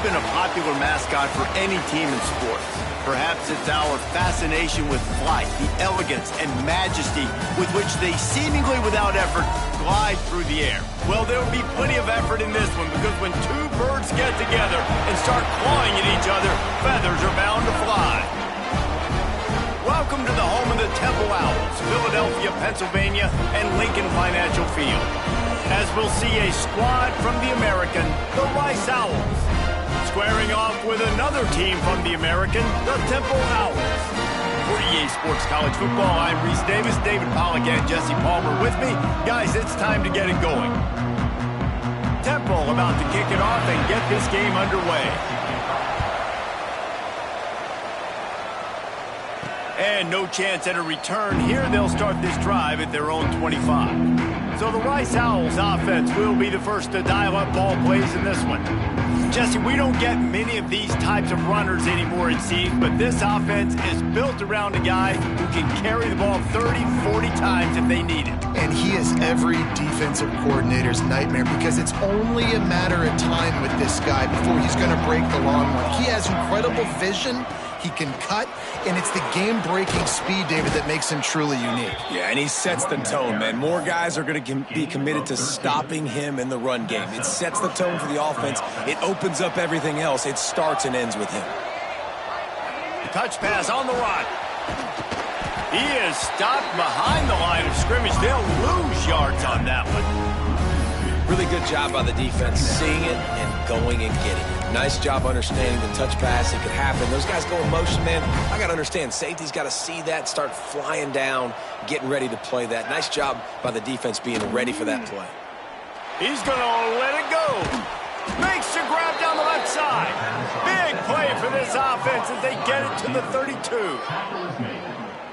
been a popular mascot for any team in sports. Perhaps it's our fascination with flight, the elegance and majesty with which they seemingly without effort glide through the air. Well, there will be plenty of effort in this one because when two birds get together and start clawing at each other, feathers are bound to fly. Welcome to the home of the Temple Owls, Philadelphia, Pennsylvania, and Lincoln Financial Field. As we'll see a squad from the American, the Rice Owls, squaring off with another team from the American, the Temple Owls. For EA Sports College Football, I'm Reese Davis, David Pollack, and Jesse Palmer with me. Guys, it's time to get it going. Temple about to kick it off and get this game underway. And no chance at a return here. They'll start this drive at their own 25. So the Rice Owls offense will be the first to dial up ball plays in this one. Jesse, we don't get many of these types of runners anymore, it seems, but this offense is built around a guy who can carry the ball 30, 40 times if they need it. And he is every defensive coordinator's nightmare because it's only a matter of time with this guy before he's going to break the long one. He has incredible vision. He can cut, and it's the game-breaking speed, David, that makes him truly unique. Yeah, and he sets the tone, man. More guys are going to be committed to stopping him in the run game. It sets the tone for the offense. It opens up everything else. It starts and ends with him. The touch pass on the run. He is stopped behind the line of scrimmage. They'll lose yards on that one. Really good job by the defense, seeing it and going and getting it. Nice job understanding the touch pass. It could happen. Those guys go in motion, man. I got to understand. Safety's got to see that, start flying down, getting ready to play that. Nice job by the defense being ready for that play. He's going to let it go. Makes the grab down the left side. Big play for this offense as they get it to the 32.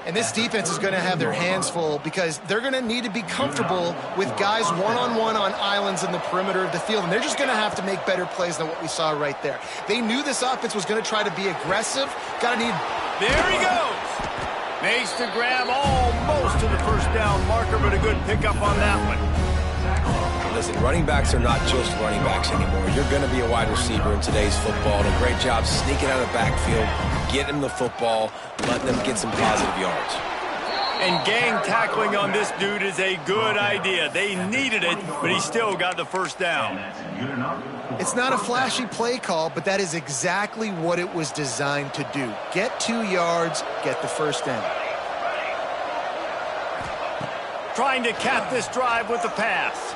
And this defense is going to have their hands full because they're going to need to be comfortable with guys one-on-one on islands in the perimeter of the field. And they're just going to have to make better plays than what we saw right there. They knew this offense was going to try to be aggressive. There he goes. Makes the grab almost to the first down marker, but a good pickup on that one. Listen, running backs are not just running backs anymore. You're going to be a wide receiver in today's football. And a great job sneaking out of the backfield, getting the football, letting them get some positive yards. And gang tackling on this dude is a good idea. They needed it, but he still got the first down. It's not a flashy play call, but that is exactly what it was designed to do. Get 2 yards, get the first down. Trying to cap this drive with the pass.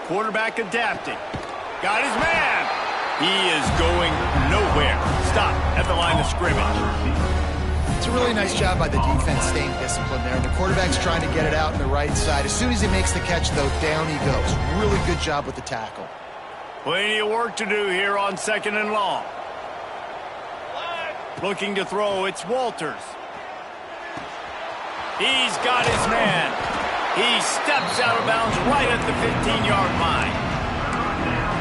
Quarterback adapting. Got his man. He is going nowhere. Stop at the line of scrimmage. It's a really nice job by the defense staying disciplined there. The quarterback's trying to get it out on the right side. As soon as he makes the catch, though, down he goes. Really good job with the tackle. Plenty of work to do here on 2nd and long. Looking to throw, it's Walters. He's got his man. He steps out of bounds right at the 15-yard line.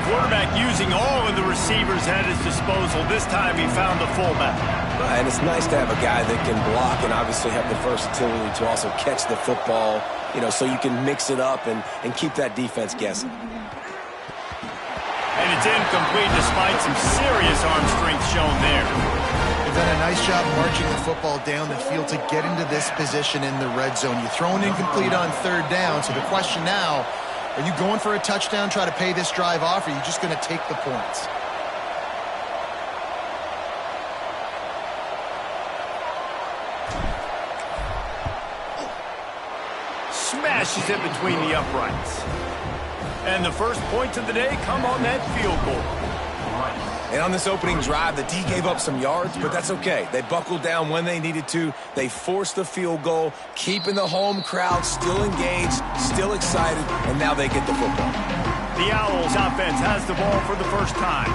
Quarterback using all of the receivers at his disposal. This time he found the fullback. And it's nice to have a guy that can block and obviously have the versatility to also catch the football, so you can mix it up and keep that defense guessing. And it's incomplete despite some serious arm strength shown there. They've done a nice job marching the football down the field to get into this position in the red zone. You throw an incomplete on 3rd down, so the question now, are you going for a touchdown, try to pay this drive off, or are you just going to take the points? Smashes it between the uprights. And the first points of the day come on that field goal. And on this opening drive, the D gave up some yards, but that's okay. They buckled down when they needed to. They forced the field goal, keeping the home crowd still engaged, still excited, and now they get the football. The Owls offense has the ball for the first time.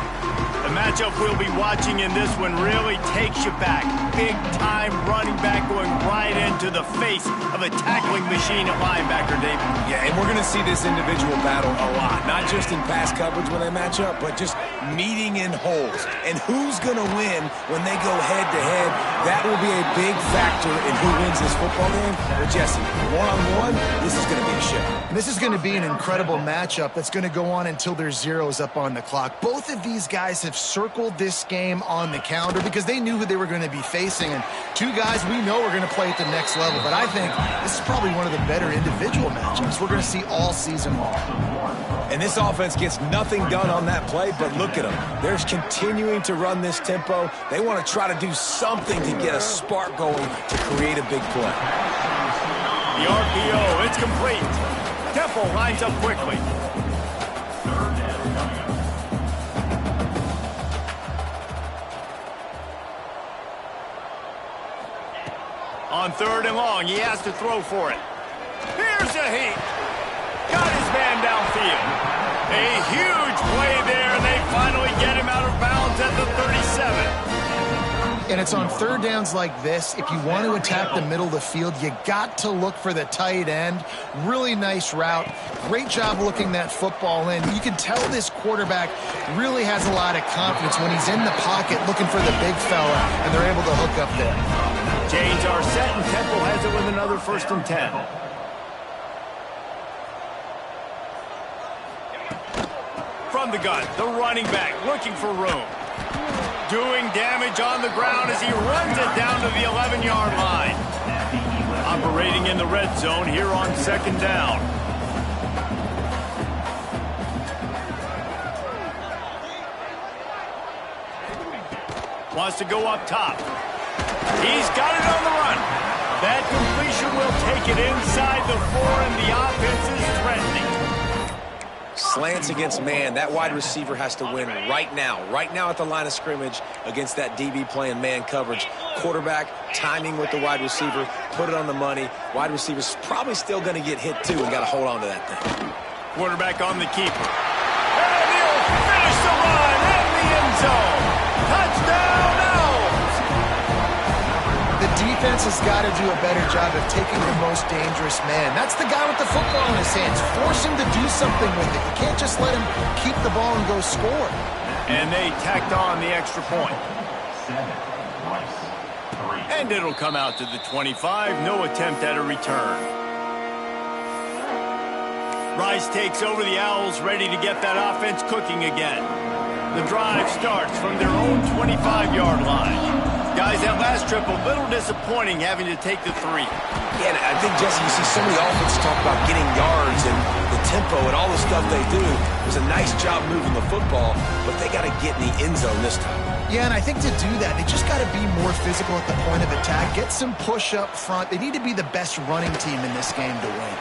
The matchup we'll be watching in this one really takes you back. Big-time running back going right into the face of a tackling machine at linebacker, David. Yeah, and we're going to see this individual battle a lot. Not just in pass coverage when they match up, but just meeting in holes. And who's going to win when they go head-to-head? That will be a big factor in who wins this football game. But, Jesse, one-on-one, this is going to be a show. This is going to be an incredible matchup that's going to go on until there's zeros up on the clock. Both of these guys have circled this game on the calendar because they knew who they were going to be facing. And two guys we know are going to play at the next level. But I think this is probably one of the better individual matchups we're going to see all season long. And this offense gets nothing done on that play, but look at them. They're continuing to run this tempo. They want to try to do something to get a spark going to create a big play. The RPO, it's complete. Temple lines up quickly. On 3rd and long, he has to throw for it. Here's a heat. Got his man downfield. A huge play there, and they finally get him out of bounds at the 37. And it's on 3rd downs like this. If you want to attack the middle of the field, you got to look for the tight end. Really nice route. Great job looking that football in. You can tell this quarterback really has a lot of confidence when he's in the pocket looking for the big fella, and they're able to hook up there. Chains are set, and Temple has it with another 1st and 10. From the gun, the running back looking for room. Doing damage on the ground as he runs it down to the 11-yard line. Operating in the red zone here on 2nd down. Wants to go up top. He's got it on the run. That completion will take it inside the 4, and the offense is threatening. Slants against man. That wide receiver has to win right now at the line of scrimmage against that DB playing man coverage. Quarterback, timing with the wide receiver, put it on the money. Wide receiver's probably still going to get hit too and got to hold on to that thing. Quarterback on the keeper. And he'll finish the run in the end zone. Touchdown, Owls! The defense has got to do a better job of taking the most dangerous man. That's the guy with the football in his hands. Force him to do something with it. You can't just let him keep the ball and go score. And they tacked on the extra point. And it'll come out to the 25. No attempt at a return. Rice takes over the Owls, ready to get that offense cooking again. The drive starts from their own 25-yard line. Guys, that last trip, a little disappointing having to take the 3. Yeah, and I think, Jesse, you see so many offenses talk about getting yards and the tempo and all the stuff they do. It was a nice job moving the football, but they got to get in the end zone this time. Yeah, and I think to do that, they just got to be more physical at the point of attack. Get some push up front. They need to be the best running team in this game to win.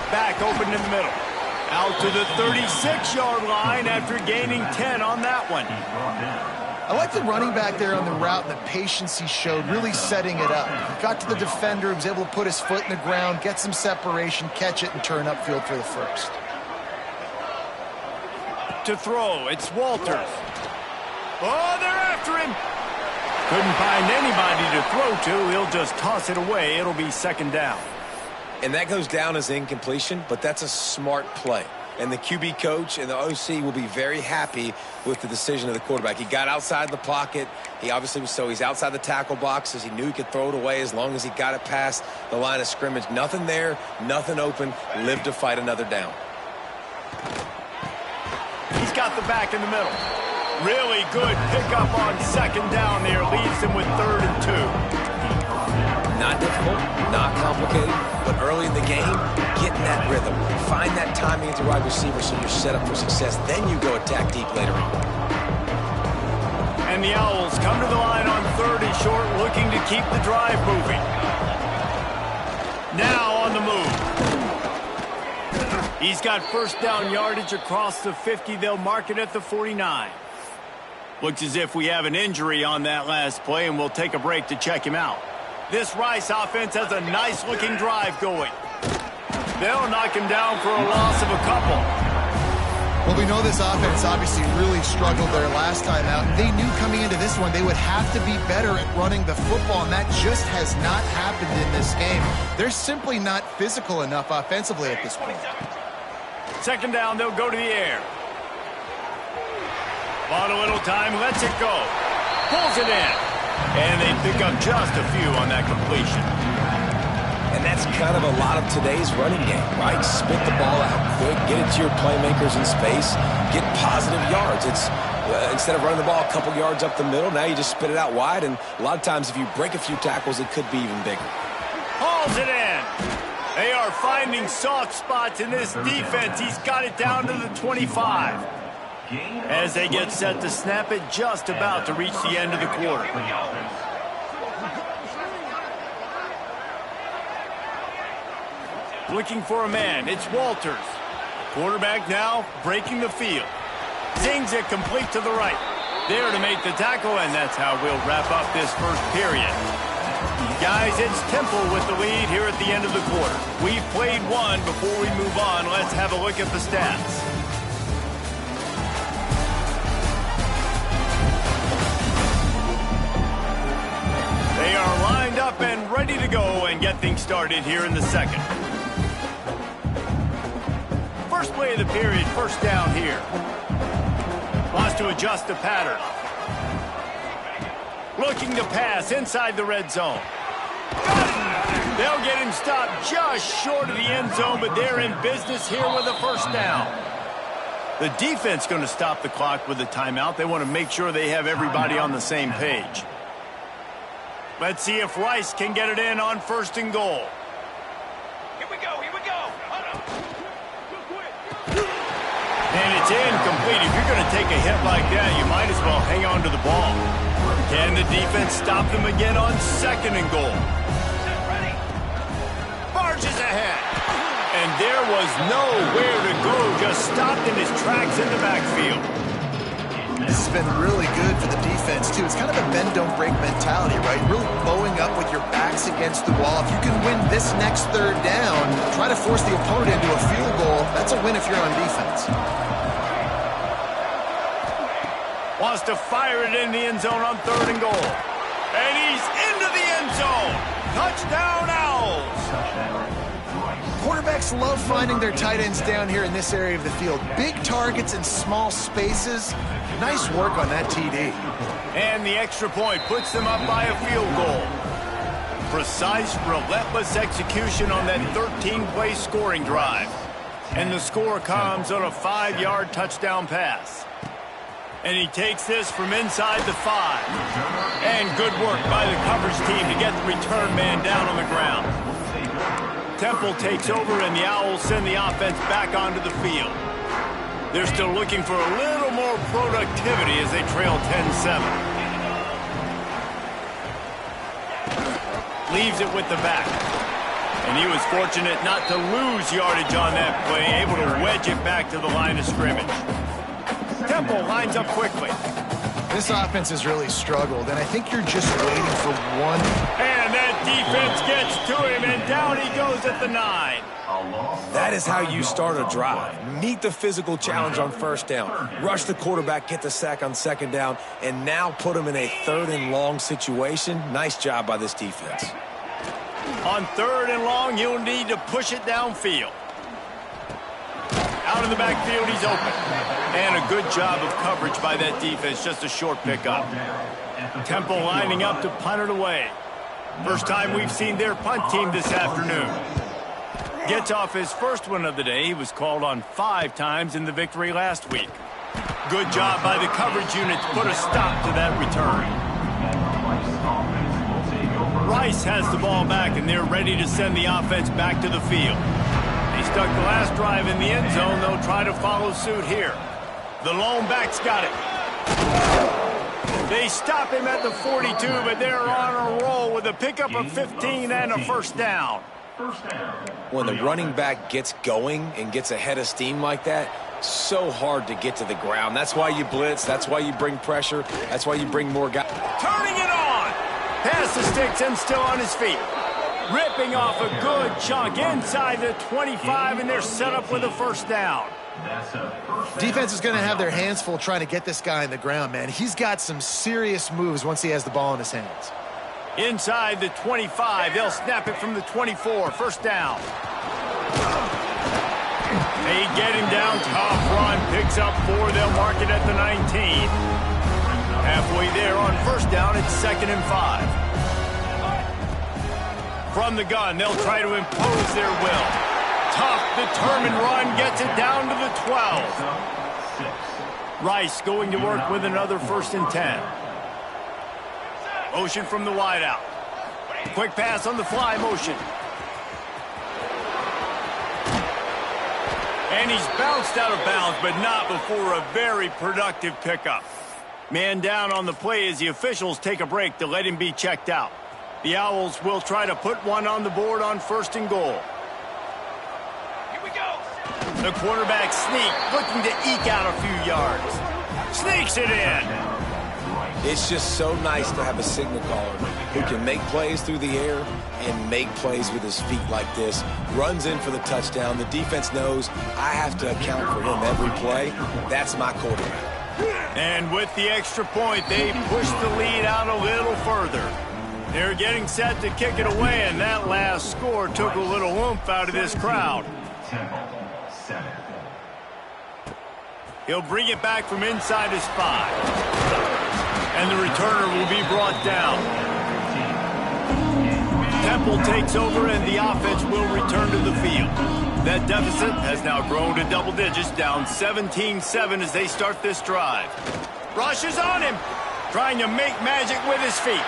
Back open in the middle. Out to the 36-yard line after gaining 10 on that one. I like the running back there on the route and the patience he showed, really setting it up. Got to the defender, was able to put his foot in the ground, get some separation, catch it, and turn upfield for the 1st. To throw, it's Walters. Oh, they're after him. Couldn't find anybody to throw to. He'll just toss it away. It'll be 2nd down. And that goes down as incompletion, but that's a smart play. And the QB coach and the OC will be very happy with the decision of the quarterback. He got outside the pocket. He obviously was he's outside the tackle boxes. He knew he could throw it away as long as he got it past the line of scrimmage. Nothing there, nothing open. Live to fight another down. He's got the back in the middle. Really good pickup on 2nd down there. Leaves him with 3rd and 2. Not difficult, not complicated, but early in the game, get in that rhythm. Find that timing at the wide receiver so you're set up for success. Then you go attack deep later on. And the Owls come to the line on 3rd and short, looking to keep the drive moving. Now on the move. He's got 1st down yardage across the 50. They'll mark it at the 49. Looks as if we have an injury on that last play, and we'll take a break to check him out. This Rice offense has a nice-looking drive going. They'll knock him down for a loss of a couple. Well, we know this offense obviously really struggled their last time out. They knew coming into this one they would have to be better at running the football, and that just has not happened in this game. They're simply not physical enough offensively at this point. 2nd down, they'll go to the air. Bought a little time, lets it go. Pulls it in. And they pick up just a few on that completion. And that's kind of a lot of today's running game, right? Spit the ball out quick, get it to your playmakers in space, get positive yards. It's instead of running the ball a couple yards up the middle, now you just spit it out wide, and a lot of times if you break a few tackles, it could be even bigger. Hauls it in. They are finding soft spots in this defense. He's got it down to the 25. As they get set to snap it, just about to reach the end of the quarter. Looking for a man, it's Walters. Quarterback now breaking the field. Zings it complete to the right. There to make the tackle, and that's how we'll wrap up this first period. Guys, it's Temple with the lead here at the end of the quarter. We've played one. Before we move on, let's have a look at the stats. They are lined up and ready to go and get things started here in the second. First play of the period, first down here. Wants to adjust the pattern. Looking to pass inside the red zone. They'll get him stopped just short of the end zone, but they're in business here with a first down. The defense going to stop the clock with a timeout. They want to make sure they have everybody on the same page. Let's see if Rice can get it in on first and goal. Here we go. And it's incomplete. If you're going to take a hit like that, you might as well hang on to the ball. Can the defense stop them again on second and goal? Barges ahead. And there was nowhere to go, just stopped in his tracks in the backfield. This has been really good for the defense, too. It's kind of a bend-don't-break mentality, right? Really bowing up with your backs against the wall. If you can win this next third down, try to force the opponent into a field goal. That's a win if you're on defense. Wants to fire it in the end zone on third and goal. And he's into the end zone. Touchdown, Owls. Quarterbacks love finding their tight ends down here in this area of the field. Big targets in small spaces. Nice work on that TD. And the extra point puts them up by a field goal. Precise, relentless execution on that 13-play scoring drive. And the score comes on a 5-yard touchdown pass. And he takes this from inside the 5. And good work by the coverage team to get the return man down on the ground. Temple takes over, and the Owls send the offense back onto the field. They're still looking for a little more productivity as they trail 10-7. Leaves it with the back. And he was fortunate not to lose yardage on that play, able to wedge it back to the line of scrimmage. Temple lines up quickly. This offense has really struggled, and I think you're just waiting for one. And that defense gets to him, and down he goes at the 9. That is how you start a drive. Meet the physical challenge on first down. Rush the quarterback, get the sack on second down, and now put him in a third and long situation. Nice job by this defense. On third and long, you'll need to push it downfield. Out in the backfield, he's open. And a good job of coverage by that defense, just a short pickup. Temple lining up to punt it away. First time we've seen their punt team this afternoon. Gets off his first one of the day. He was called on 5 times in the victory last week. Good job by the coverage unit to put a stop to that return. Rice has the ball back, and they're ready to send the offense back to the field. They stuck the last drive in the end zone. They'll try to follow suit here. The lone back's got it. They stop him at the 42, but they're on a roll with a pickup of 15 and a first down. When the running back gets going and gets ahead of steam like that, so hard to get to the ground. That's why you blitz. That's why you bring pressure. That's why you bring more guys. Turning it on. Pass the sticks and still on his feet. Ripping off a good chunk inside the 25, and they're set up with a first down. Defense is going to have their hands full trying to get this guy on the ground, man. He's got some serious moves once he has the ball in his hands. Inside the 25, they'll snap it from the 24. First down. They get him down. Tough run. Picks up 4. They'll mark it at the 19. Halfway there on first down. It's 2nd and 5. From the gun, they'll try to impose their will. Tough, determined run. Gets it down to the 12. Rice going to work with another 1st and 10. Motion from the wideout. Quick pass on the fly motion. And he's bounced out of bounds, but not before a very productive pickup. Man down on the play as the officials take a break to let him be checked out. The Owls will try to put one on the board on 1st and goal. Here we go. The quarterback sneak, looking to eke out a few yards. Sneaks it in. It's just so nice to have a signal caller who can make plays through the air and make plays with his feet like this. Runs in for the touchdown. The defense knows I have to account for him every play. That's my quarterback. And with the extra point, they push the lead out a little further. They're getting set to kick it away, and that last score took a little oomph out of this crowd. He'll bring it back from inside his 5. And the returner will be brought down. Temple takes over, and the offense will return to the field. That deficit has now grown to double digits, down 17-7 as they start this drive. Rushes on him, trying to make magic with his feet.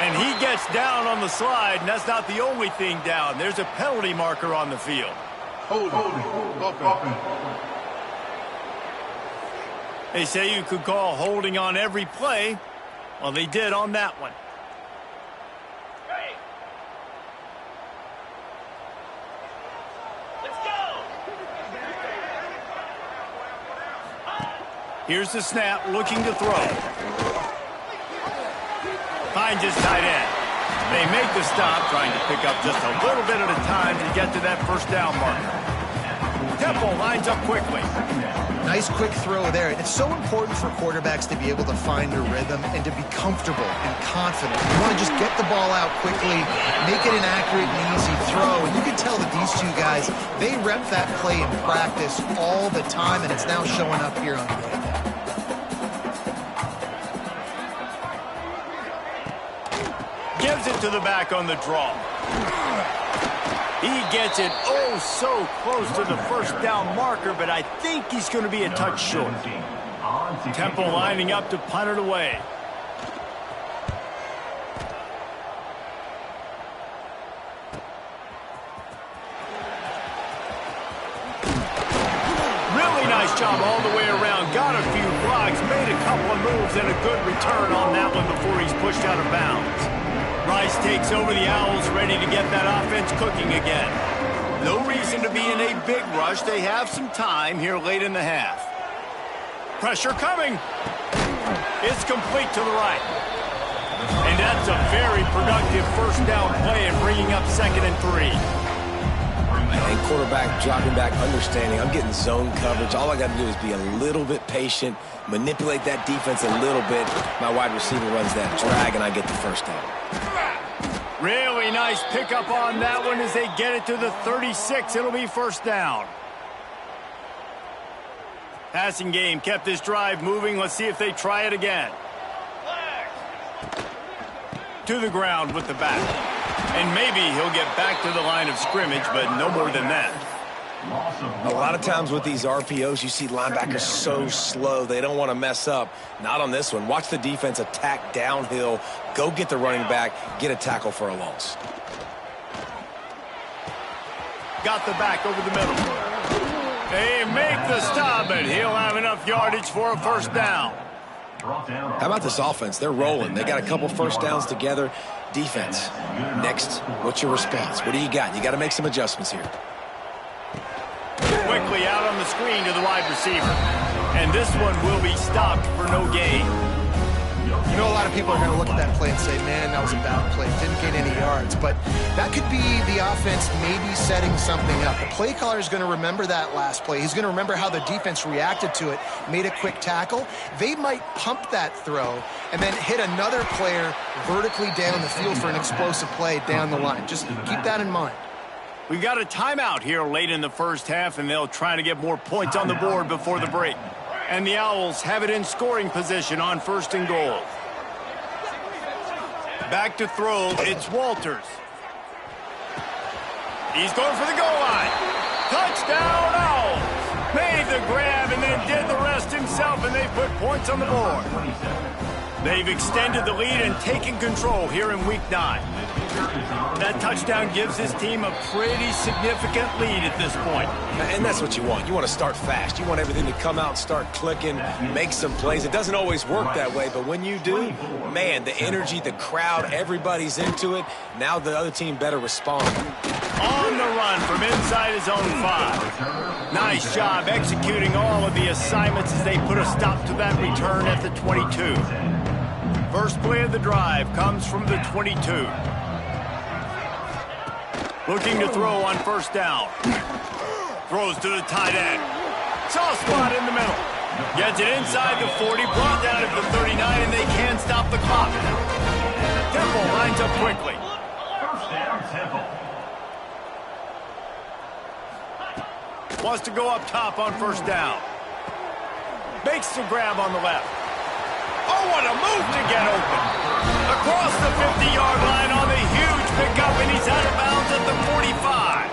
And he gets down on the slide, and that's not the only thing down. There's a penalty marker on the field. They say you could call holding on every play. Well, they did on that one. Ready. Let's go. Here's the snap, looking to throw. Finds his tight end. They make the stop, trying to pick up just a little bit at a time to get to that 1st down marker. Temple lines up quickly. Nice quick throw there. It's so important for quarterbacks to be able to find a rhythm and to be comfortable and confident. You want to just get the ball out quickly, make it an accurate and easy throw. And you can tell that these two guys, they rep that play in practice all the time, and it's now showing up here on game day. Gives it to the back on the draw. He gets it oh so close to the 1st down marker, but I think he's going to be a touch short. Temple lining up to punt it away. Really nice job all the way around. Got a few blocks, made a couple of moves, and a good return on that one before he's pushed out of bounds. Rice takes over the Owls, ready to get that offense cooking again. No reason to be in a big rush. They have some time here late in the half. Pressure coming. It's complete to the right. And that's a very productive 1st down play and bringing up 2nd and 3. And quarterback dropping back, understanding I'm getting zone coverage. All I got to do is be a little bit patient, manipulate that defense a little bit. My wide receiver runs that drag, and I get the 1st down. Really nice pickup on that one as they get it to the 36. It'll be 1st down. Passing game kept this drive moving. Let's see if they try it again. To the ground with the back. And maybe he'll get back to the line of scrimmage, but no more than that. A lot of times with these RPOs, you see linebackers so slow. They don't want to mess up. Not on this one. Watch the defense attack downhill. Go get the running back. Get a tackle for a loss. Got the back over the middle. They make the stop, but he'll have enough yardage for a 1st down. How about this offense? They're rolling. They got a couple 1st downs together. Defense. Next, what's your response? What do you got? You got to make some adjustments here. Quickly out on the screen to the wide receiver. And this one will be stopped for no gain. You know, a lot of people are going to look at that play and say, man, that was a bad play. Didn't gain any yards. But that could be the offense maybe setting something up. The play caller is going to remember that last play. He's going to remember how the defense reacted to it, made a quick tackle. They might pump that throw and then hit another player vertically down the field for an explosive play down the line. Just keep that in mind. We've got a timeout here late in the first half, and they'll try to get more points on the board before the break. And the Owls have it in scoring position on 1st and goal. Back to throw, it's Walters. He's going for the goal line. Touchdown, Owls! Made the grab and then did the rest himself, and they put points on the board. They've extended the lead and taken control here in Week 9. That touchdown gives his team a pretty significant lead at this point. And that's what you want. You want to start fast. You want everything to come out, start clicking, make some plays. It doesn't always work that way, but when you do, man, the energy, the crowd, everybody's into it. Now the other team better respond. On the run from inside his own 5. Nice job executing all of the assignments as they put a stop to that return at the 22. First play of the drive comes from the 22. Looking to throw on 1st down. Throws to the tight end. Soft spot in the middle. Gets it inside the 40, brought down at the 39, and they can't stop the clock. Temple lines up quickly. First down, Temple. Wants to go up top on 1st down. Makes the grab on the left. Oh, what a move to get open. Across the 50-yard line on the huge pickup, and he's out of bounds at the 45.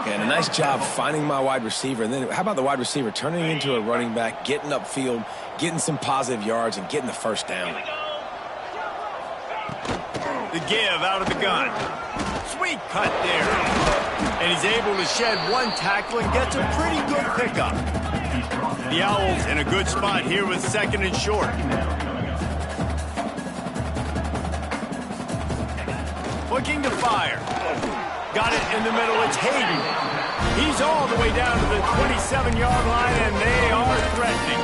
And a nice job finding my wide receiver. And then how about the wide receiver turning into a running back, getting upfield, getting some positive yards, and getting the 1st down. The give out of the gun. Sweet cut there. And he's able to shed one tackle and gets a pretty good pickup. The Owls in a good spot here with 2nd and short. Looking to fire. Got it in the middle. It's Hayden. He's all the way down to the 27-yard line, and they are threatening.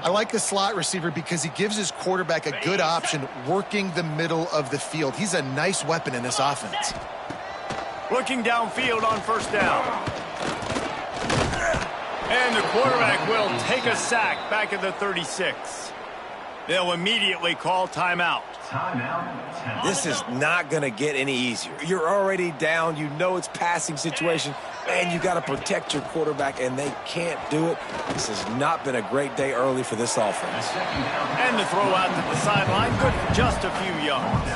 I like the slot receiver because he gives his quarterback a good option working the middle of the field. He's a nice weapon in this offense. Looking downfield on 1st down. And the quarterback will take a sack back at the 36. They'll immediately call timeout. This is not going to get any easier. You're already down. You know it's passing situation. And you got to protect your quarterback, and they can't do it. This has not been a great day early for this offense. And the throw out to the sideline, good for just a few yards.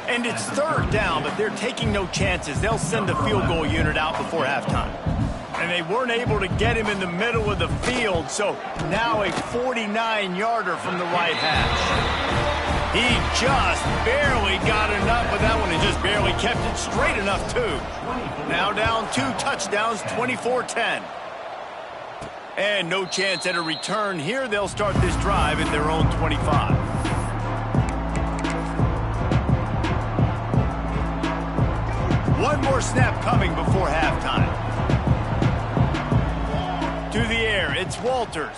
And it's 3rd down, but they're taking no chances. They'll send the field goal unit out before halftime. And they weren't able to get him in the middle of the field, so now a 49-yarder from the right hash. He just barely got enough with that one and just barely kept it straight enough, too. Now down 2 touchdowns, 24-10. And no chance at a return here. They'll start this drive in their own 25. One more snap coming before halftime. To the air, it's Walters.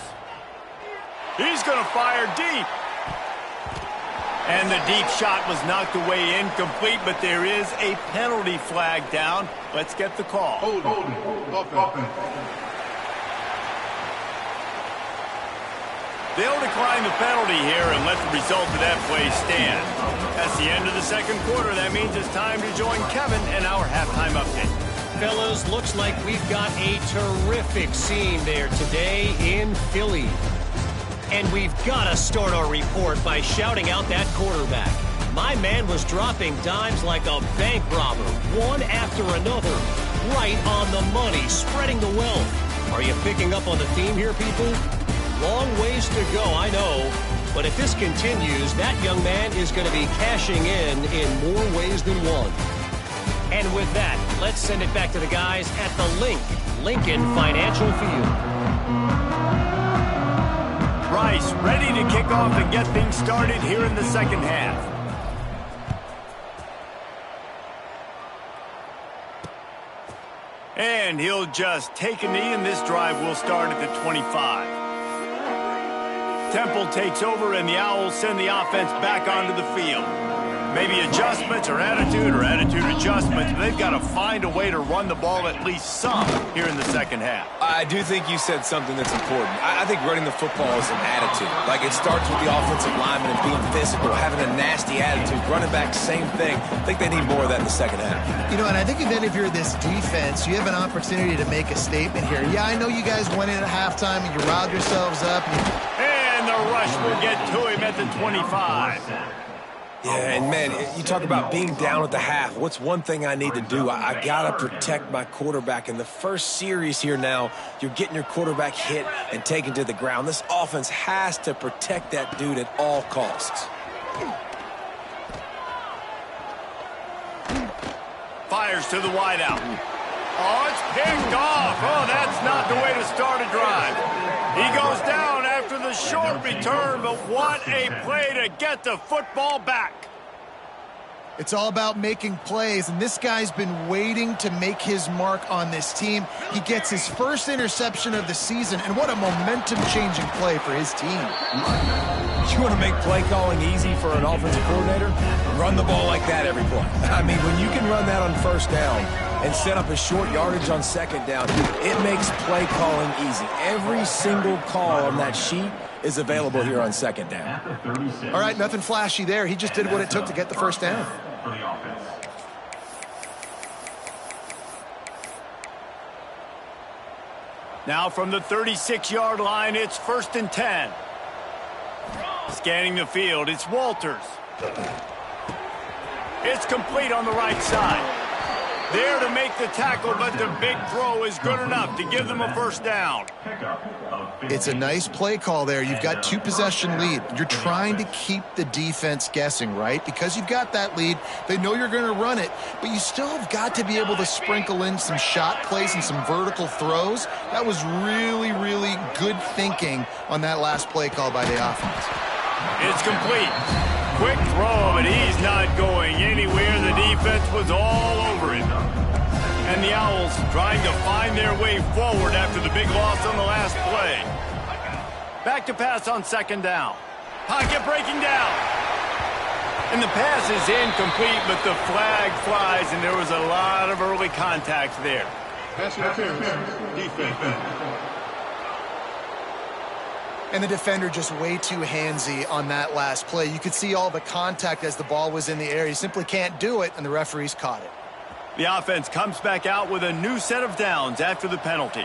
He's going to fire deep. And the deep shot was knocked away incomplete, but there is a penalty flag down. Let's get the call. Hold on. They'll decline the penalty here and let the result of that play stand. That's the end of the 2nd quarter. That means it's time to join Kevin in our halftime update. Fellas, looks like we've got a terrific scene there today in Philly. And we've got to start our report by shouting out that quarterback. My man was dropping dimes like a bank robber, one after another, right on the money, spreading the wealth. Are you picking up on the theme here, people? Long ways to go, I know. But if this continues, that young man is going to be cashing in more ways than one. And with that, let's send it back to the guys at the Lincoln Financial Field. Rice ready to kick off and get things started here in the 2nd half. And he'll just take a knee, and this drive will start at the 25. Temple takes over, and the Owls send the offense back onto the field. Maybe adjustments or attitude adjustments, but they've got to find a way to run the ball at least some here in the second half. I do think you said something that's important. I think running the football is an attitude. Like, it starts with the offensive lineman and being physical, having a nasty attitude. Running back, same thing. I think they need more of that in the second half. You know, and I think then if you're this defense, you have an opportunity to make a statement here. Yeah, I know you guys went in at halftime and you riled yourselves up. And the rush will get to him at the 25. Yeah, and man, you talk about being down at the half. What's one thing I need to do? I got to protect my quarterback. In the first series here now, you're getting your quarterback hit and taken to the ground. This offense has to protect that dude at all costs. Fires to the wideout. Oh, it's picked off. Oh, that's not the way to start a drive. He goes down after the short return, but what a play to get the football back. It's all about making plays, and this guy's been waiting to make his mark on this team. He gets his first interception of the season, and what a momentum-changing play for his team. You want to make play calling easy for an offensive coordinator? Run the ball like that every play. I mean, when you can run that on first down and set up a short yardage on second down, it makes play calling easy. Every single call on that sheet is available here on second down. All right, nothing flashy there. He just did what it took to get the first down. Now from the 36-yard line, it's 1st and 10. Scanning the field, it's Walters. It's complete on the right side. There to make the tackle, but the big throw is good enough to give them a first down. It's a nice play call there. You've got 2-possession lead. You're trying to keep the defense guessing, right? Because you've got that lead, they know you're going to run it, but you still have got to be able to sprinkle in some shot plays and some vertical throws. That was really, really good thinking on that last play call by the offense. It's complete. Quick throw, but he's not going anywhere. The defense was all over him. And the Owls trying to find their way forward after the big loss on the last play. Back to pass on second down. Pocket breaking down. And the pass is incomplete, but the flag flies, and there was a lot of early contact there. Pass interference. Defense. And the defender just way too handsy on that last play. You could see all the contact as the ball was in the air. You simply can't do it, and the referees caught it. The offense comes back out with a new set of downs after the penalty.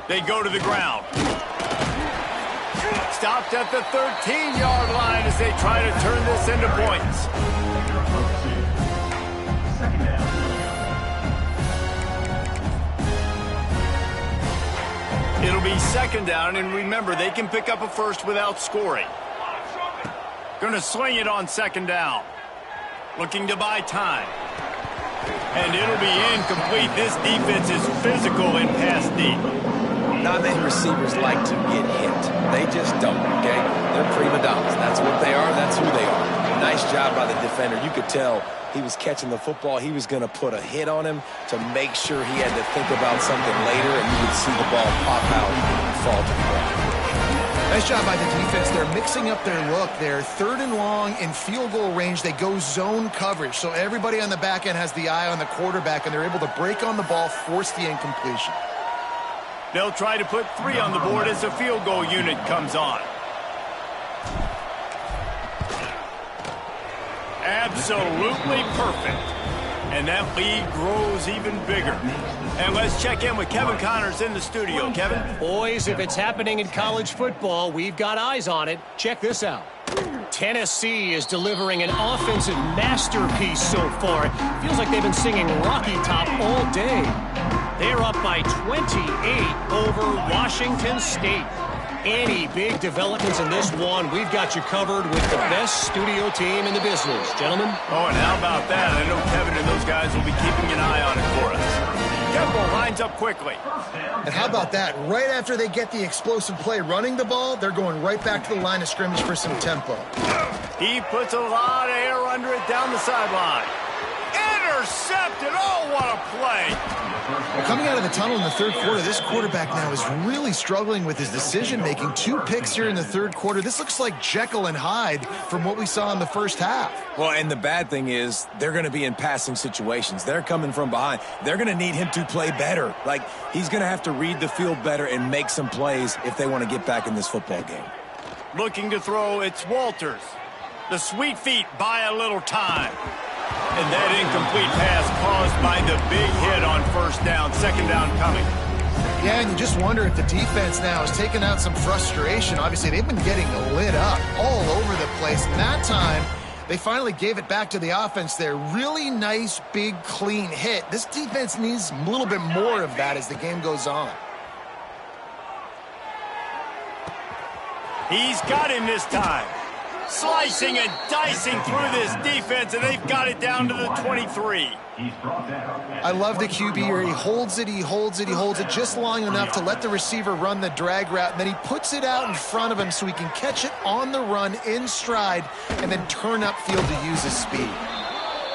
They go to the ground. Stopped at the 13-yard line as they try to turn this into points. It'll be second down, and remember, they can pick up a first without scoring. Going to swing it on second down. Looking to buy time. And it'll be incomplete. This defense is physical in pass deep. Not many receivers like to get hit. They just don't, okay? They're prima donnas. That's what they are. That's who they are. Nice job by the defender. You could tell he was catching the football. He was going to put a hit on him to make sure he had to think about something later, and you would see the ball pop out and fall to the ground. Nice job by the defense. They're mixing up their look. They're 3rd and long in field goal range. They go zone coverage, so everybody on the back end has the eye on the quarterback, and they're able to break on the ball, force the incompletion. They'll try to put 3 on the board as the field goal unit comes on. Absolutely perfect. And that lead grows even bigger. And let's check in with Kevin Connors in the studio. Kevin? Boys, if it's happening in college football, we've got eyes on it. Check this out. Tennessee is delivering an offensive masterpiece so far. It feels like they've been singing Rocky Top all day. They're up by 28 over Washington State. Any big developments in this one, we've got you covered with the best studio team in the business, gentlemen. Oh, and how about that? I know Kevin and those guys will be keeping an eye on it for us. Temple lines up quickly. And how about that? Right after they get the explosive play running the ball, they're going right back to the line of scrimmage for some tempo. He puts a lot of air under it down the sideline. intercepted. Oh, what a play. Well, coming out of the tunnel in the third quarter, this quarterback now is really struggling with his decision-making. 2 picks here in the third quarter. This looks like Jekyll and Hyde from what we saw in the first half. Well, and the bad thing is they're going to be in passing situations. They're coming from behind. They're going to need him to play better. Like, he's going to have to read the field better and make some plays if they want to get back in this football game. Looking to throw, it's Walters. The sweet feet buy a little time. And that incomplete pass caused by the big hit on first down. Second down coming. Yeah, and you just wonder if the defense now has taken out some frustration. Obviously, they've been getting lit up all over the place. And that time, they finally gave it back to the offense there. Really nice, big, clean hit. This defense needs a little bit more of that as the game goes on. He's got him this time. Slicing and dicing through this defense, and they've got it down to the 23. I love the QB here. He holds it, he holds it, he holds it just long enough to let the receiver run the drag route, and then he puts it out in front of him so he can catch it on the run in stride and then turn upfield to use his speed.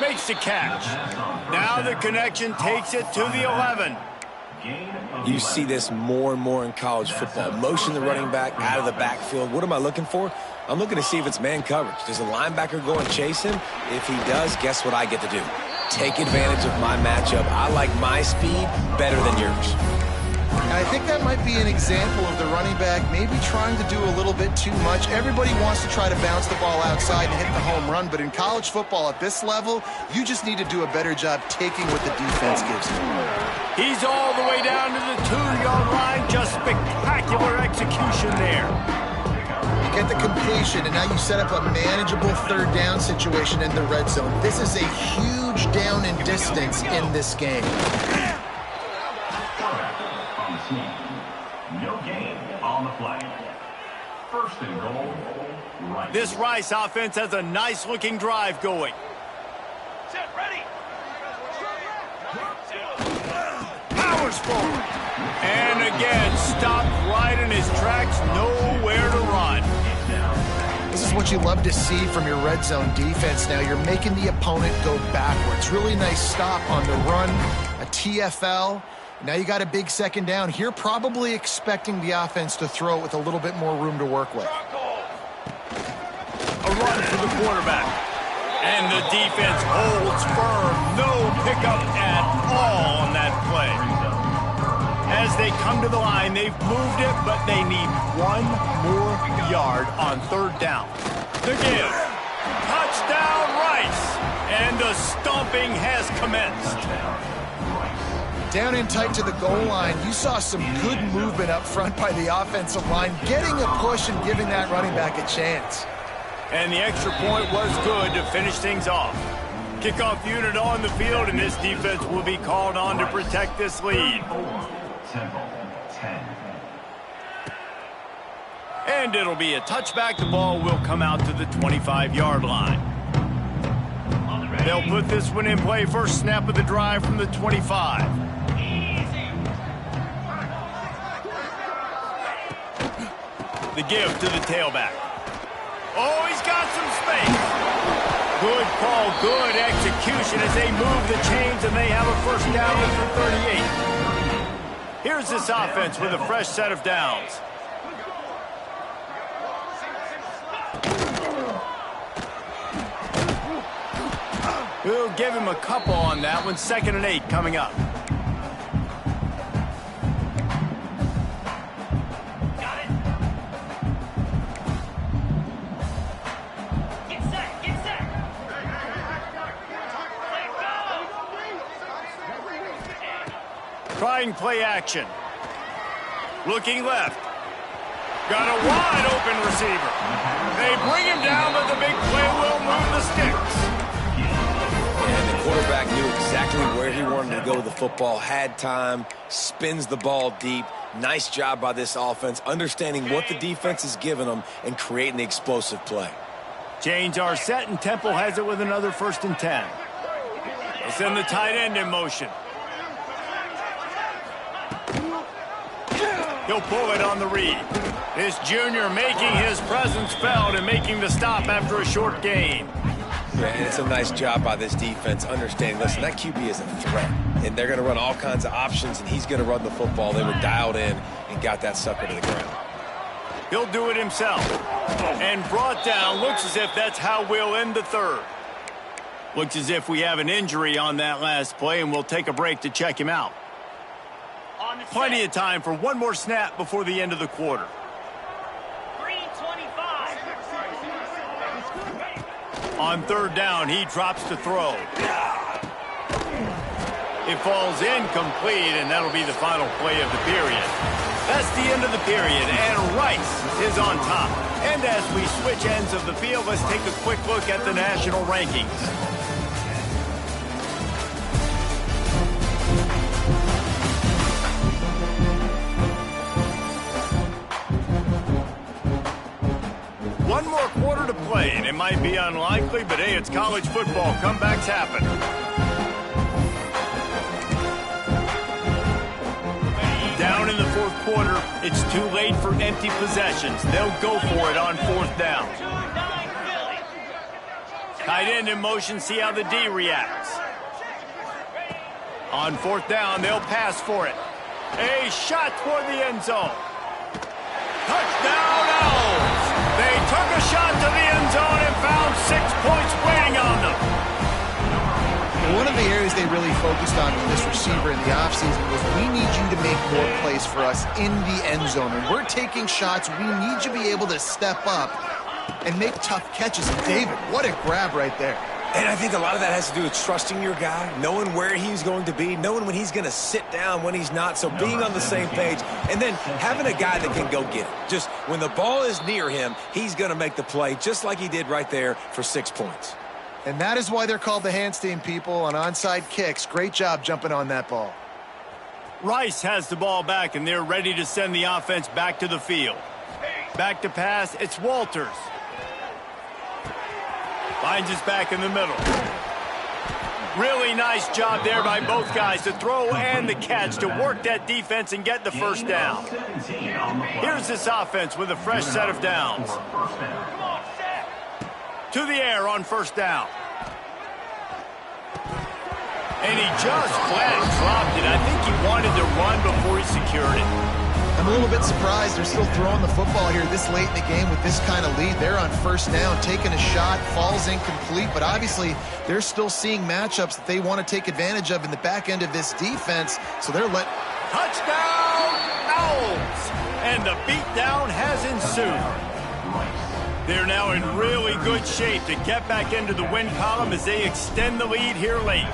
Makes the catch. Now the connection takes it to the 11. You see this more and more in college football. Motion the running back out of the backfield. What am I looking for? I'm looking to see if it's man coverage. Does the linebacker go and chase him? If he does, guess what I get to do? Take advantage of my matchup. I like my speed better than yours. And I think that might be an example of the running back maybe trying to do a little bit too much. Everybody wants to try to bounce the ball outside and hit the home run, but in college football at this level, you just need to do a better job taking what the defense gives you. He's all the way down to the 2-yard line. Just spectacular execution there. You get the completion, and now you set up a manageable third down situation in the red zone. This is a huge down in distance in this game. No gain on the play. First and goal. Right. This Rice offense has a nice-looking drive going. Set, ready. Powers forward. And again, stopped right in his tracks, nowhere to run. This is what you love to see from your red zone defense now. You're making the opponent go backwards. Really nice stop on the run, a TFL. Now you got a big second down here, probably expecting the offense to throw it with a little bit more room to work with. A run for the quarterback. And the defense holds firm. No pickup at all on that play. As they come to the line, they've moved it, but they need one more yard on third down. The give. Touchdown, Rice. And the stomping has commenced. Down in tight to the goal line, you saw some good movement up front by the offensive line, getting a push and giving that running back a chance. And the extra point was good to finish things off. Kickoff unit on the field, and this defense will be called on to protect this lead. Temple, 10. And it'll be a touchback. The ball will come out to the 25-yard line. They'll put this one in play. First snap of the drive from the 25. The give to the tailback. Oh, he's got some space. Good call, good execution as they move the chains, and they have a first down at the 38. Here's this offense with a fresh set of downs. We'll give him a couple on that one. 2nd and 8 coming up. Got it. Get set, get set. Trying play action. Looking left. Got a wide open receiver. They bring him down, but the big play will move the sticks. And the quarterback knew exactly where he wanted to go with the football, had time, spins the ball deep. Nice job by this offense, understanding what the defense is giving them and creating the explosive play. Chains are set, and Temple has it with another 1st and 10. They send the tight end in motion. He'll pull it on the read. This junior making his presence felt and making the stop after a short gain. Yeah, and it's a nice job by this defense understanding, listen, that QB is a threat, and they're going to run all kinds of options, and he's going to run the football. They were dialed in and got that sucker to the ground. He'll do it himself. And brought down. Looks as if that's how we'll end the third. Looks as if we have an injury on that last play, and we'll take a break to check him out. Plenty of time for one more snap before the end of the quarter. 3:25. On third down, he drops to throw. It falls incomplete, and that'll be the final play of the period. That's the end of the period, and Rice is on top. And as we switch ends of the field, let's take a quick look at the national rankings. One more quarter to play, and it might be unlikely, but hey, it's college football. Comebacks happen. Down in the fourth quarter, it's too late for empty possessions. They'll go for it on fourth down. Tight end in motion, see how the D reacts. On fourth down, they'll pass for it. A shot toward the end zone. Touchdown, Owls! They took a shot to the end zone and found 6 points waiting on them. One of the areas they really focused on with this receiver in the offseason was we need you to make more plays for us in the end zone. When we're taking shots, we need you to be able to step up and make tough catches. And David, what a grab right there. And I think a lot of that has to do with trusting your guy, knowing where he's going to be, knowing when he's going to sit down, when he's not, so being on the same page, and then having a guy that can go get it. Just when the ball is near him, he's going to make the play, just like he did right there for 6 points. And that is why they're called the Handstein people on onside kicks. Great job jumping on that ball. Rice has the ball back, and they're ready to send the offense back to the field. Back to pass, it's Walters. Finds us back in the middle. Really nice job there by both guys, the throw and the catch, to work that defense and get the first down. Here's this offense with a fresh set of downs. To the air on first down. And he just flat dropped it. I think he wanted to run before he secured it. I'm a little bit surprised they're still throwing the football here this late in the game with this kind of lead. They're on first down, taking a shot, falls incomplete, but obviously they're still seeing matchups that they want to take advantage of in the back end of this defense, so they're letting... Touchdown, Owls! And the beatdown has ensued. They're now in really good shape to get back into the win column as they extend the lead here late.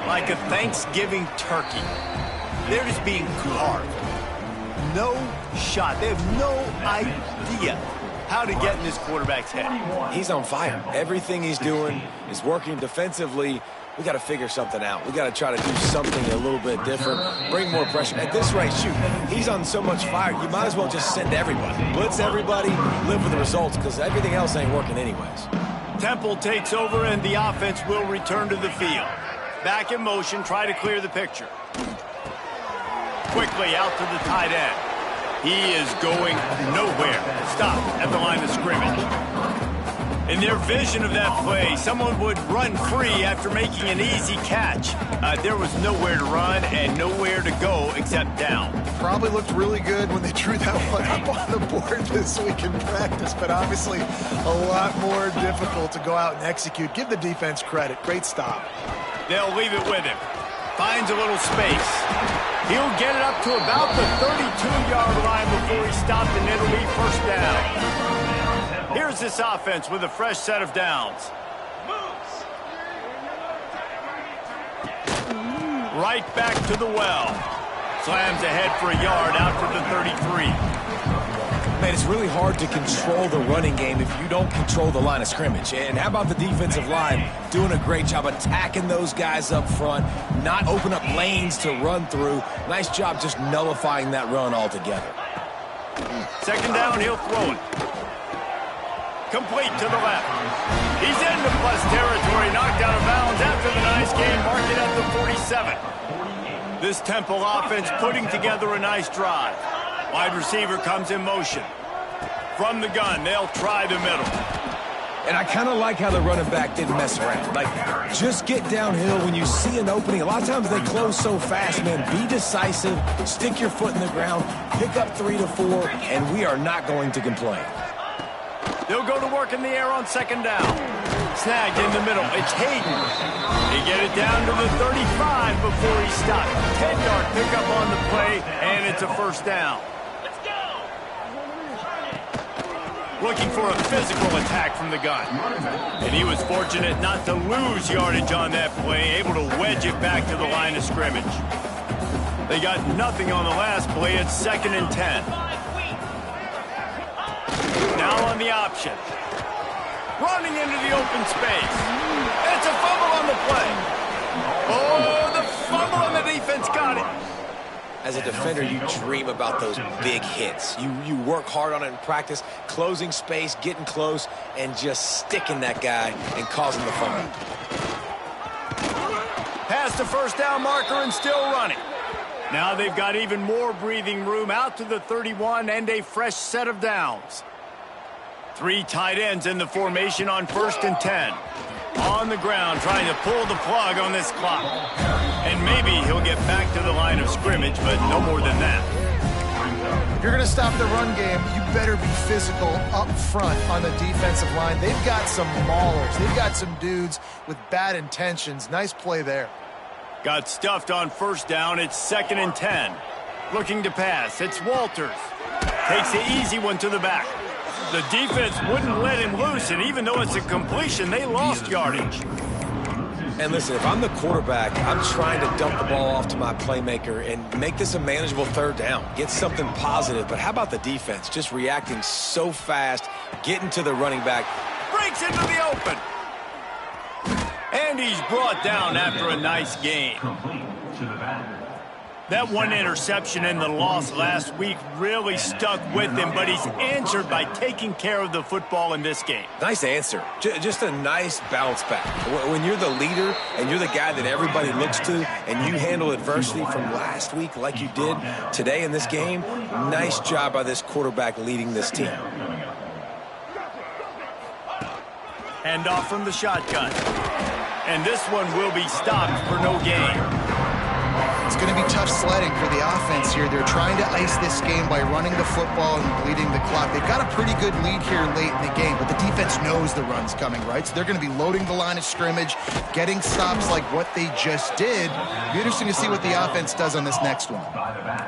Like a Thanksgiving turkey. They're just being carved. No shot. They have no idea how to get in this quarterback's head. He's on fire. Everything he's doing is working defensively. We got to figure something out. We got to try to do something a little bit different, bring more pressure. At this rate, shoot, he's on so much fire, you might as well just send everybody. Blitz everybody, live with the results, because everything else ain't working anyways. Temple takes over, and the offense will return to the field. Back in motion, try to clear the picture. Quickly out to the tight end. He is going nowhere. Stop at the line of scrimmage. In their vision of that play, someone would run free after making an easy catch. There was nowhere to run and nowhere to go except down. Probably looked really good when they drew that one up on the board this week in practice, but obviously a lot more difficult to go out and execute. Give the defense credit. Great stop. They'll leave it with him. Finds a little space. He'll get it up to about the 32-yard line before he stopped, and it'll be first down. Here's this offense with a fresh set of downs. Right back to the well. Slams ahead for a yard out to the 33. Man, it's really hard to control the running game if you don't control the line of scrimmage. And how about the defensive line doing a great job attacking those guys up front, not open up lanes to run through. Nice job just nullifying that run altogether. Second down, he'll throw it. Complete to the left. He's into plus territory, knocked out of bounds after the nice game, marked it at the 47. This Temple offense putting together a nice drive. Wide receiver comes in motion. From the gun, they'll try the middle. And I kind of like how the running back didn't mess around. Like, just get downhill when you see an opening. A lot of times they close so fast, man. Be decisive, stick your foot in the ground, pick up 3 to 4, and we are not going to complain. They'll go to work in the air on second down. Snagged in the middle. It's Hayden. They get it down to the 35 before he stopped. 10-yard pickup on the play, and it's a first down. Looking for a physical attack from the gun. And he was fortunate not to lose yardage on that play, able to wedge it back to the line of scrimmage. They got nothing on the last play. It's 2nd and 10. Now on the option. Running into the open space. It's a fumble on the play. Oh, the fumble, and the defense got it. As a defender, you dream about those big hits. You work hard on it in practice, closing space, getting close, and just sticking that guy and causing the fumble. Past the first down marker and still running. Now they've got even more breathing room out to the 31 and a fresh set of downs. 3 tight ends in the formation on 1st and 10. On the ground, trying to pull the plug on this clock. And maybe he'll get back to the line of scrimmage, but no more than that. If you're going to stop the run game, you better be physical up front on the defensive line. They've got some maulers. They've got some dudes with bad intentions. Nice play there. Got stuffed on first down. It's 2nd and 10. Looking to pass. It's Walters. Takes the easy one to the back. The defense wouldn't let him loose, and even though it's a completion, they lost yardage. And listen, if I'm the quarterback, I'm trying to dump the ball off to my playmaker and make this a manageable 3rd down. Get something positive. But how about the defense? Just reacting so fast, getting to the running back. Breaks into the open. And he's brought down after a nice game. That one interception and the loss last week really stuck with him, but he's answered by taking care of the football in this game. Nice answer. Just a nice bounce back. When you're the leader and you're the guy that everybody looks to and you handle adversity from last week like you did today in this game, nice job by this quarterback leading this team. Hand off from the shotgun. And this one will be stopped for no gain. It's going to be tough sledding for the offense here. They're trying to ice this game by running the football and bleeding the clock. They've got a pretty good lead here late in the game, but the defense knows the run's coming, right? So they're going to be loading the line of scrimmage, getting stops like what they just did. It'll be interesting to see what the offense does on this next one.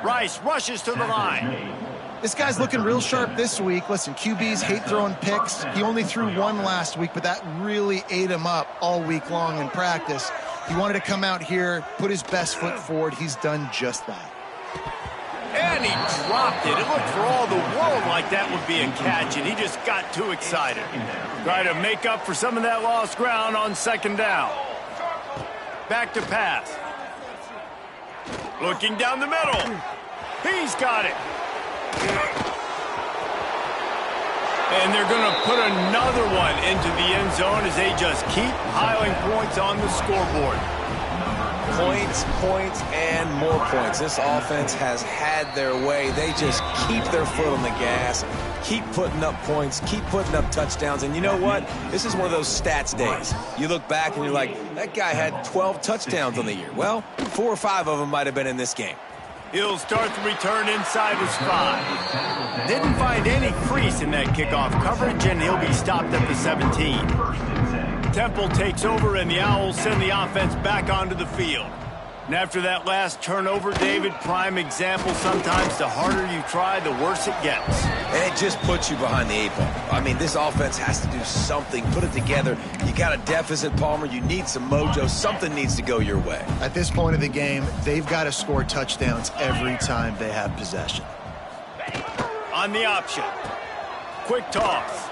Rice rushes to the line. This guy's looking real sharp this week. Listen, QBs hate throwing picks. He only threw one last week, but that really ate him up all week long in practice. He wanted to come out here, put his best foot forward. He's done just that. And he dropped it. It looked for all the world like that would be a catch, and he just got too excited. Try to make up for some of that lost ground on 2nd down. Back to pass. Looking down the middle. He's got it. And they're going to put another one into the end zone as they just keep piling points on the scoreboard. Points, points, and more points. This offense has had their way. They just keep their foot on the gas, keep putting up points, keep putting up touchdowns. And you know what? This is one of those stats days. You look back and you're like, that guy had 12 touchdowns on the year. Well, 4 or 5 of them might have been in this game. He'll start the return inside his 5. Didn't find any crease in that kickoff coverage, and he'll be stopped at the 17. Temple takes over, and the Owls send the offense back onto the field. And after that last turnover, David, prime example, sometimes the harder you try, the worse it gets. And it just puts you behind the 8 ball. I mean, this offense has to do something, put it together. You got a deficit, Palmer. You need some mojo. Something needs to go your way. At this point of the game, they've got to score touchdowns every time they have possession. On the option. Quick toss.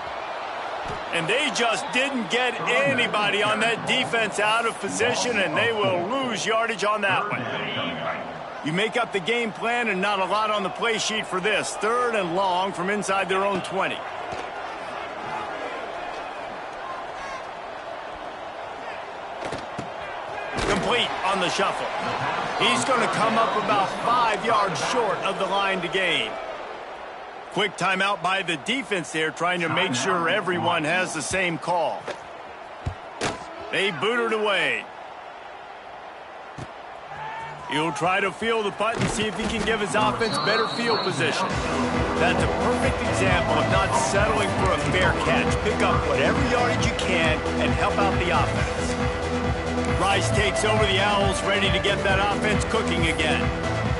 And they just didn't get anybody on that defense out of position, and they will lose yardage on that one. You make up the game plan and not a lot on the play sheet for this. 3rd and long from inside their own 20. Complete on the shuffle. He's going to come up about 5 yards short of the line to gain. Quick timeout by the defense there, trying to make sure everyone has the same call. They boot it away. He'll try to field the punt and see if he can give his offense better field position. That's a perfect example of not settling for a fair catch. Pick up whatever yardage you can and help out the offense. Rice takes over the Owls, ready to get that offense cooking again.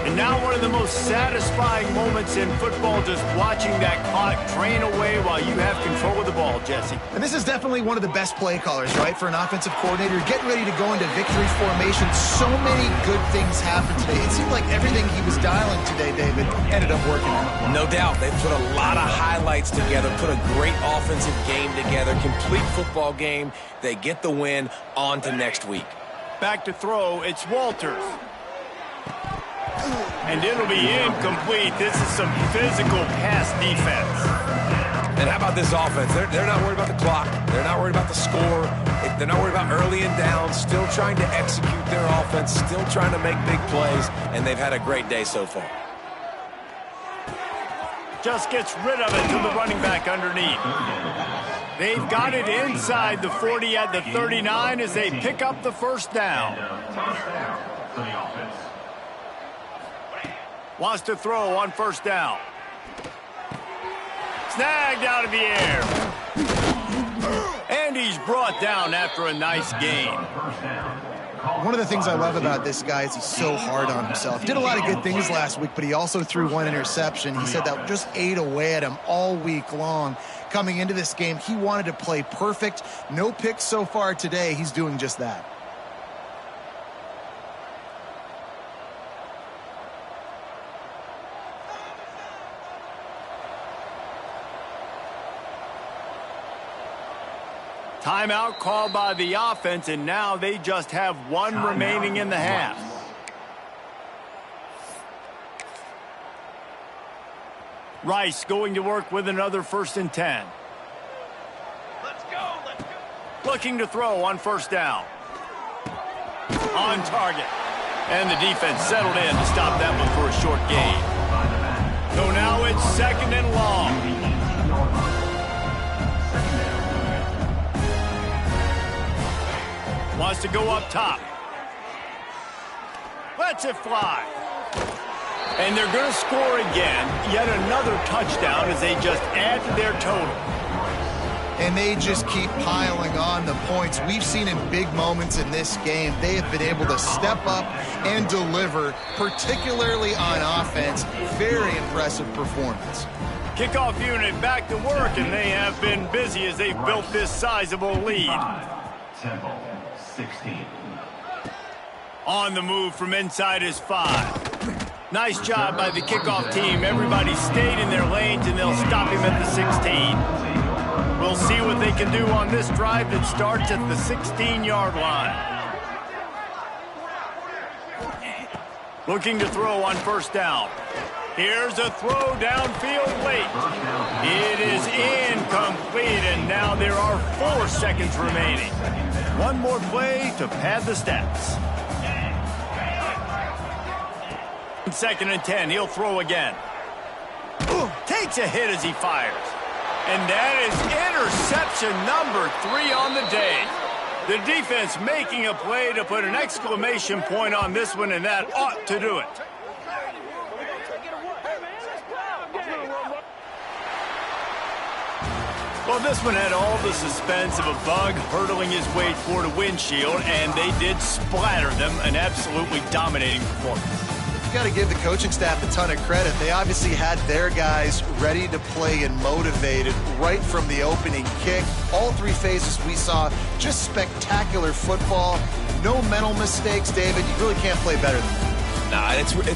And now one of the most satisfying moments in football, just watching that clock drain away while you have control of the ball, Jesse. And this is definitely one of the best play callers, right, for an offensive coordinator. Getting ready to go into victory formation. So many good things happened today. It seemed like everything he was dialing today, David, ended up working out. No doubt. They put a lot of highlights together, put a great offensive game together, complete football game. They get the win. On to next week. Back to throw, it's Walters. And it'll be incomplete. This is some physical pass defense. And how about this offense? They're not worried about the clock. They're not worried about the score. They're not worried about early and down. Still trying to execute their offense. Still trying to make big plays. And they've had a great day so far. Just gets rid of it to the running back underneath. They've got it inside the 40 at the 39 as they pick up the first down. For the offense. Wants to throw on first down. Snagged out of the air. And he's brought down after a nice gain. One of the things I love about this guy is he's so hard on himself. Did a lot of good things last week, but he also threw one interception. He said that just ate away at him all week long. Coming into this game, he wanted to play perfect. No picks so far today. He's doing just that. Timeout called by the offense, and now they just have one remaining in the half. Rice going to work with another 1st and 10. Let's go. Looking to throw on first down. On target. And the defense settled in to stop that one for a short gain. So now it's 2nd and long. Wants to go up top. Lets it fly. And they're going to score again. Yet another touchdown as they just add to their total. And they just keep piling on the points. We've seen in big moments in this game, they have been able to step up and deliver, particularly on offense. Very impressive performance. Kickoff unit back to work, and they have been busy as they've built this sizable lead. Temple, 16. On the move from inside is 5. Nice job by the kickoff team. Everybody stayed in their lanes, and they'll stop him at the 16. We'll see what they can do on this drive that starts at the 16-yard line. Looking to throw on first down. Here's a throw downfield late. It is incomplete, and now there are 4 seconds remaining. One more play to pad the stats. 2nd and 10, he'll throw again. Takes a hit as he fires. And that is interception number 3 on the day. The defense making a play to put an exclamation point on this one, and that ought to do it. Well, this one had all the suspense of a bug hurtling his way toward a windshield, and they did splatter them, an absolutely dominating performance. Got to give the coaching staff a ton of credit. They obviously had their guys ready to play and motivated right from the opening kick. All 3 phases we saw, just spectacular football. No mental mistakes, David. You really can't play better than that. Nah, it's really